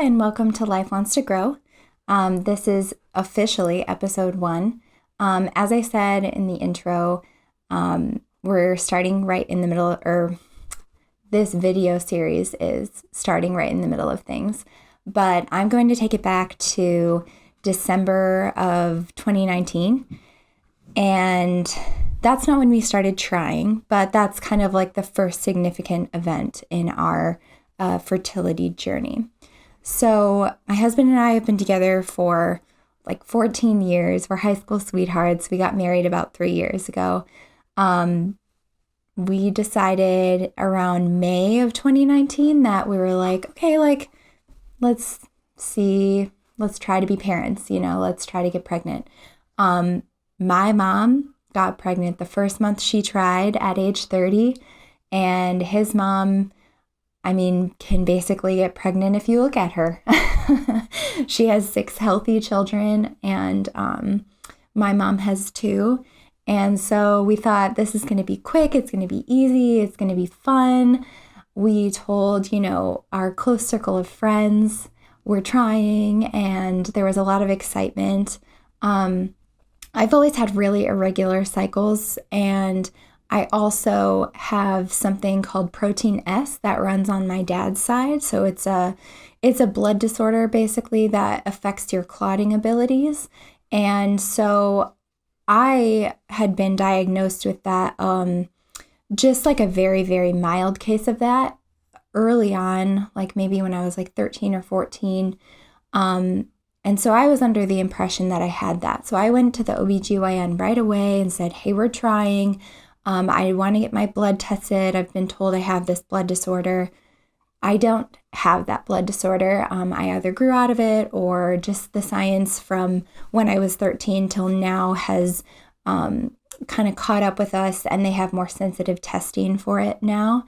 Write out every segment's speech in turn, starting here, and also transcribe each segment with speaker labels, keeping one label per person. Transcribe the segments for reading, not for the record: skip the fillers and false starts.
Speaker 1: and welcome to Life Wants to Grow. This is officially episode 1. As I said in the intro, we're starting right in the middle, or this video series is starting right in the middle of things. But I'm going to take it back to December of 2019. And that's not when we started trying, but that's kind of like the first significant event in our fertility journey. So my husband and I have been together for like 14 years. We're high school sweethearts. We got married about 3 years ago. We decided around May of 2019 that we were like, okay, let's try to be parents, let's try to get pregnant. My mom got pregnant the first month she tried at age 30, and his mom, can basically get pregnant if you look at her. She has 6 healthy children, and my mom has 2. And so we thought this is going to be quick, it's going to be easy, it's going to be fun. We told, our close circle of friends we're trying, and there was a lot of excitement. I've always had really irregular cycles, and I also have something called protein S that runs on my dad's side. So it's a blood disorder basically that affects your clotting abilities. And so I had been diagnosed with that, just like a very, very mild case of that early on, like maybe when I was like 13 or 14. And so I was under the impression that I had that. So I went to the OBGYN right away and said, hey, we're trying. I want to get my blood tested. I've been told I have this blood disorder. I don't have that blood disorder. I either grew out of it, or just the science from when I was 13 till now has kind of caught up with us, and they have more sensitive testing for it now.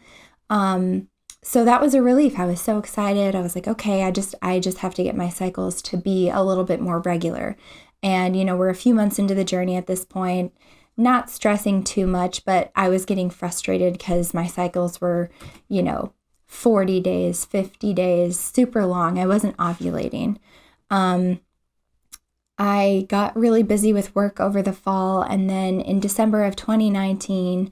Speaker 1: So that was a relief. I was so excited. I was like, okay, I just have to get my cycles to be a little bit more regular. And, we're a few months into the journey at this point, not stressing too much, but I was getting frustrated because my cycles were, 40 days, 50 days, super long. I wasn't ovulating. I got really busy with work over the fall, and then in December of 2019,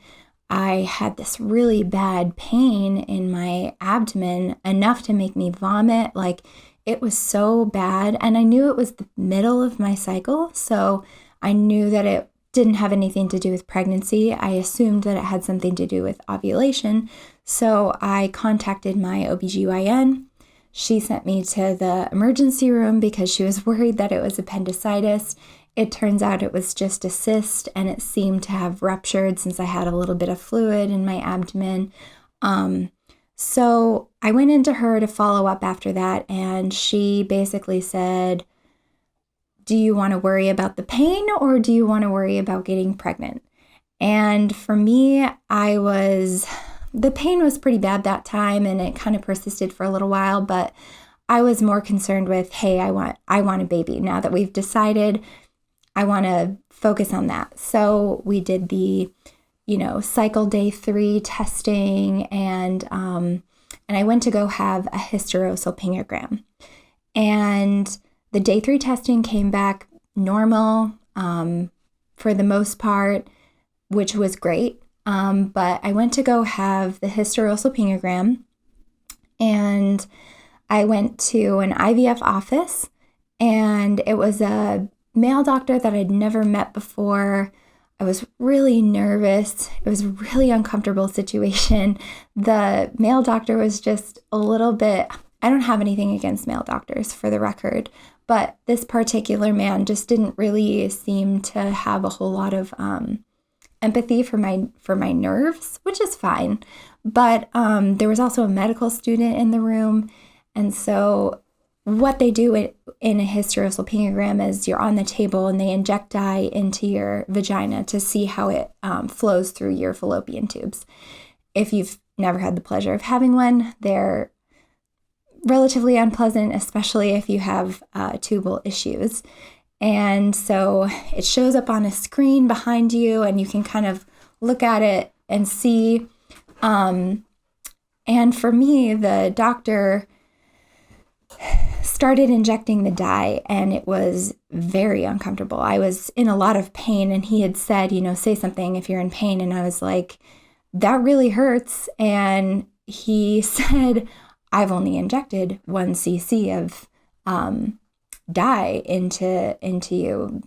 Speaker 1: I had this really bad pain in my abdomen, enough to make me vomit. Like, it was so bad, and I knew it was the middle of my cycle, so I knew that it didn't have anything to do with pregnancy. I assumed that it had something to do with ovulation. So I contacted my OBGYN. She sent me to the emergency room because she was worried that it was appendicitis. It turns out it was just a cyst, and it seemed to have ruptured since I had a little bit of fluid in my abdomen. So I went into her to follow up after that, and she basically said, do you want to worry about the pain, or do you want to worry about getting pregnant? And for me, the pain was pretty bad that time, and it kind of persisted for a little while, but I was more concerned with, hey, I want a baby. Now that we've decided, I want to focus on that. So we did the, cycle day 3 testing, and I went to go have a hysterosalpingogram. And the day 3 testing came back normal for the most part, which was great. But I went to go have the hysterosalpingogram, and I went to an IVF office, and it was a male doctor that I'd never met before. I was really nervous. It was a really uncomfortable situation. The male doctor was just a little bit, I don't have anything against male doctors, for the record, but this particular man just didn't really seem to have a whole lot of empathy for my nerves, which is fine. But there was also a medical student in the room, and so what they do in a hysterosalpingogram is you're on the table and they inject dye into your vagina to see how it flows through your fallopian tubes. If you've never had the pleasure of having one, they're relatively unpleasant, especially if you have tubal issues. And so it shows up on a screen behind you, and you can kind of look at it and see. And for me, the doctor started injecting the dye, and it was very uncomfortable. I was in a lot of pain, and he had said, say something if you're in pain. And I was like, that really hurts. And he said, I've only injected 1 cc of dye into you,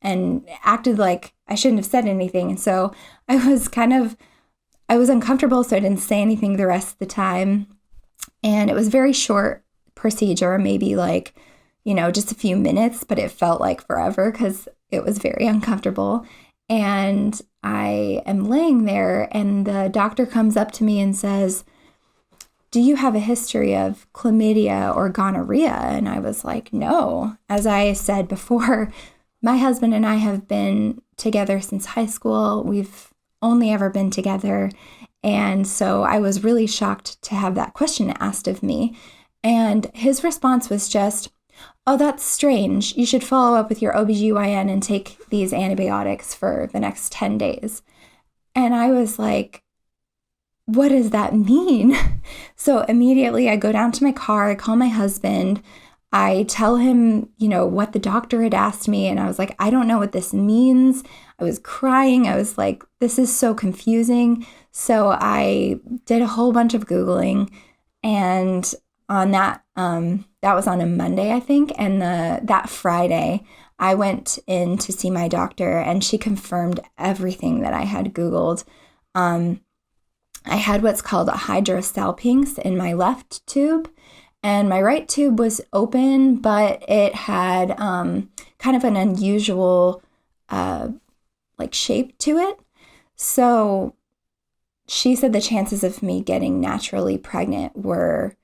Speaker 1: and acted like I shouldn't have said anything. And so I was uncomfortable, so I didn't say anything the rest of the time. And it was very short procedure, maybe just a few minutes, but it felt like forever because it was very uncomfortable. And I am laying there, and the doctor comes up to me and says, do you have a history of chlamydia or gonorrhea? And I was like, no. As I said before, my husband and I have been together since high school. We've only ever been together. And so I was really shocked to have that question asked of me. And his response was just, oh, that's strange. You should follow up with your OBGYN and take these antibiotics for the next 10 days. And I was like, what does that mean? So immediately I go down to my car, I call my husband, I tell him, what the doctor had asked me. And I was like, I don't know what this means. I was crying. I was like, this is so confusing. So I did a whole bunch of Googling, and on that was on a Monday, I think. And that Friday, I went in to see my doctor, and she confirmed everything that I had Googled. I had what's called a hydrosalpinx in my left tube, and my right tube was open, but it had kind of an unusual shape to it. So she said the chances of me getting naturally pregnant were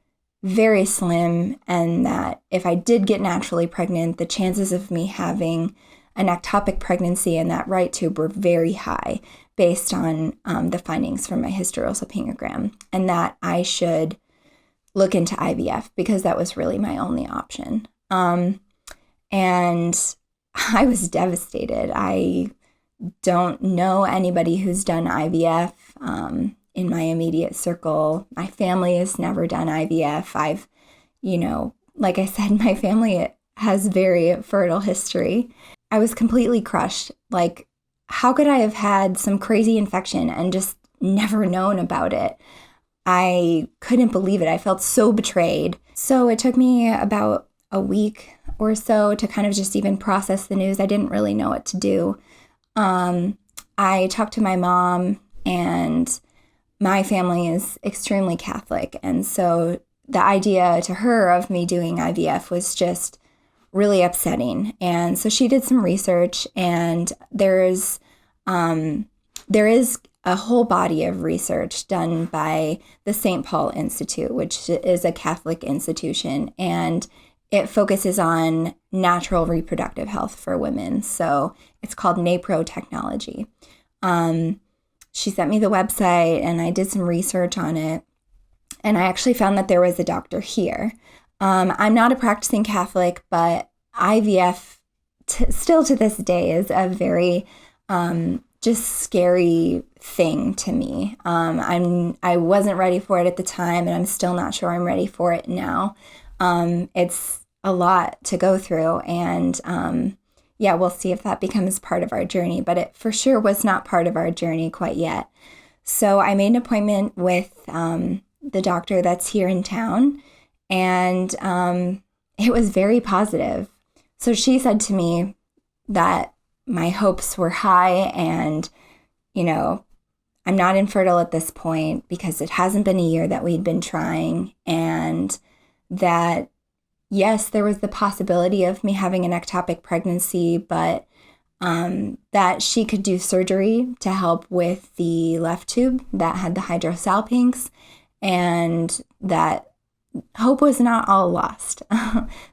Speaker 1: very slim, and that if I did get naturally pregnant, the chances of me having an ectopic pregnancy in that right tube were very high based on the findings from my hysterosalpingogram, and that I should look into IVF because that was really my only option. And I was devastated. I don't know anybody who's done IVF in my immediate circle. My family has never done IVF. I've, like I said, my family has very fertile history. I was completely crushed. Like, how could I have had some crazy infection and just never known about it? I couldn't believe it. I felt so betrayed. So it took me about a week or so to kind of just even process the news. I didn't really know what to do. I talked to my mom, and my family is extremely Catholic. And so the idea to her of me doing IVF was just really upsetting. And so she did some research, and there is a whole body of research done by the St. Paul Institute, which is a Catholic institution, and it focuses on natural reproductive health for women. So it's called NaPro technology. She sent me the website, and I did some research on it, and I actually found that there was a doctor here. I'm not a practicing Catholic, but IVF still to this day is a very just scary thing to me. I wasn't ready for it at the time, and I'm still not sure I'm ready for it now. It's a lot to go through, and we'll see if that becomes part of our journey, but it for sure was not part of our journey quite yet. So I made an appointment with the doctor that's here in town, and it was very positive. So she said to me that my hopes were high, and, I'm not infertile at this point because it hasn't been a year that we'd been trying, and that, yes, there was the possibility of me having an ectopic pregnancy, but that she could do surgery to help with the left tube that had the hydrosalpinx, and that hope was not all lost.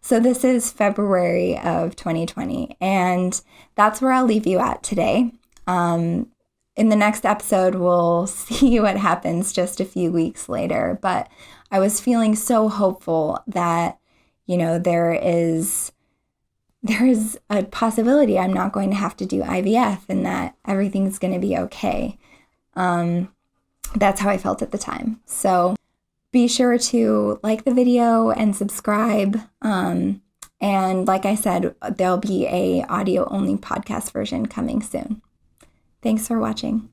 Speaker 1: So this is February of 2020, and that's where I'll leave you at today. In the next episode, we'll see what happens just a few weeks later, but I was feeling so hopeful that, there is a possibility I'm not going to have to do IVF, and that everything's going to be okay. That's how I felt at the time. So be sure to like the video and subscribe. And like I said, there'll be a audio only podcast version coming soon. Thanks for watching.